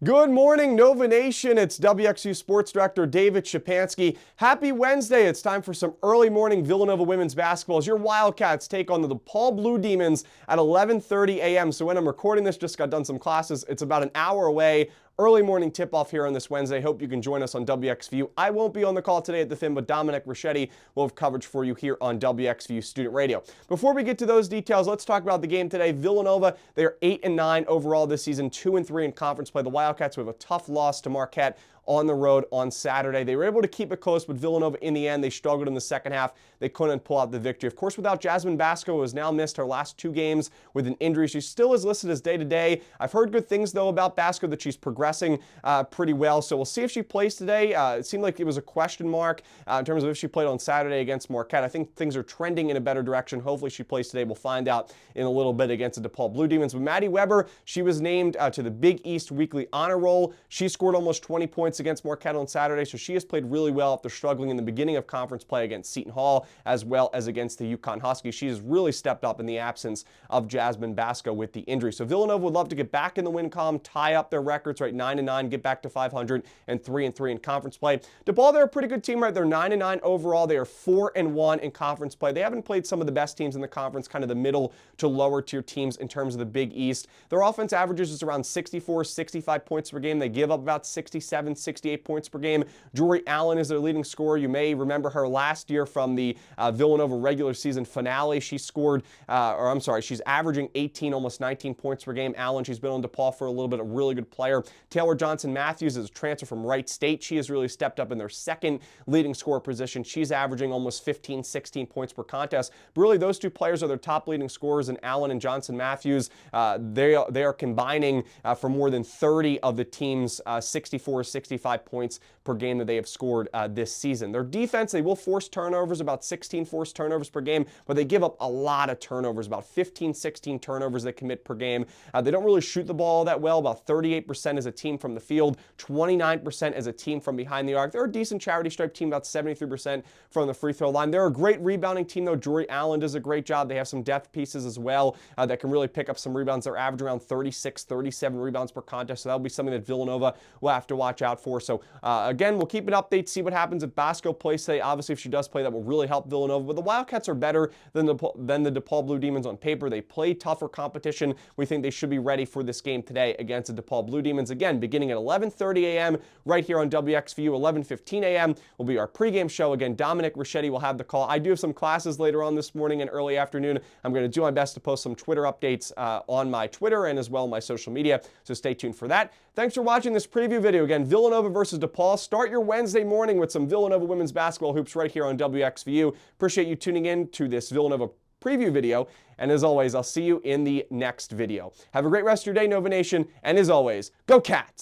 Good morning, Nova Nation. It's WXVU Sports Director David Szczepanski. Happy Wednesday. It's time for some early morning Villanova women's basketball as your Wildcats take on the DePaul Blue Demons at 11:30 a.m. So when I'm recording this, just got done some classes. It's about an hour away. Early morning tip-off here on this Wednesday. Hope you can join us on WXVU. I won't be on the call today at the Fin, but Dominic Ricchetti will have coverage for you here on WXVU Student Radio. Before we get to those details, let's talk about the game today. Villanova, they are 8-9 overall this season, 2-3 in conference play. The Wildcats have a tough loss to Marquette on the road on Saturday. They were able to keep it close, but Villanova, in the end, they struggled in the second half. They couldn't pull out the victory. Of course, without Jasmine Basco, who has now missed her last 2 games with an injury. She still is listed as day-to-day. I've heard good things, though, about Basco, that she's progressing pretty well. So we'll see if she plays today. It seemed like it was a question mark in terms of if she played on Saturday against Marquette. I think things are trending in a better direction. Hopefully she plays today. We'll find out in a little bit against the DePaul Blue Demons. But Maddie Weber, she was named to the Big East Weekly Honor Roll. She scored almost 20 points against Marquette on Saturday, so she has played really well after struggling in the beginning of conference play against Seton Hall as well as against the UConn Huskies. She has really stepped up in the absence of Jasmine Basco with the injury. So Villanova would love to get back in the win column, tie up their records, right, 9-9, get back to 500 and 3-3 in conference play. DePaul, they're a pretty good team, right? They're 9-9 overall. They are 4-1 in conference play. They haven't played some of the best teams in the conference, kind of the middle to lower tier teams in terms of the Big East. Their offense averages is around 64, 65 points per game. They give up about 67, 68 points per game. Jory Allen is their leading scorer. You may remember her last year from the Villanova regular season finale. She scored, she's averaging 18, almost 19 points per game. Allen, she's been on DePaul for a little bit, a really good player. Taylor Johnson-Matthews is a transfer from Wright State. She has really stepped up in their second leading scorer position. She's averaging almost 15, 16 points per contest. But really, those two players are their top leading scorers, and Allen and Johnson-Matthews, they are combining for more than 30 of the team's 64, 65 points per game that they have scored this season. Their defense, they will force turnovers, about 16 forced turnovers per game, but they give up a lot of turnovers, about 15, 16 turnovers they commit per game. They don't really shoot the ball that well, about 38% as a team from the field, 29% as a team from behind the arc. They're a decent charity stripe team, about 73% from the free throw line. They're a great rebounding team, though. Jory Allen does a great job. They have some depth pieces as well that can really pick up some rebounds. They're averaging around 36, 37 rebounds per contest, so that'll be something that Villanova will have to watch out for. So again, we'll keep an update, see what happens if Basco plays today. Obviously, if she does play, that will really help Villanova. But the Wildcats are better than the DePaul Blue Demons on paper. They play tougher competition. We think they should be ready for this game today against the DePaul Blue Demons. Again, beginning at 11:30 a.m. right here on WXVU. 11:15 a.m. will be our pregame show. Again, Dominic Ricchetti will have the call. I do have some classes later on this morning and early afternoon. I'm going to do my best to post some Twitter updates on my Twitter and as well my social media, so stay tuned for that. Thanks for watching this preview video. Again, Villanova versus DePaul. Start your Wednesday morning with some Villanova women's basketball hoops right here on WXVU. Appreciate you tuning in to this Villanova preview video. And as always, I'll see you in the next video. Have a great rest of your day, Nova Nation. And as always, go Cats!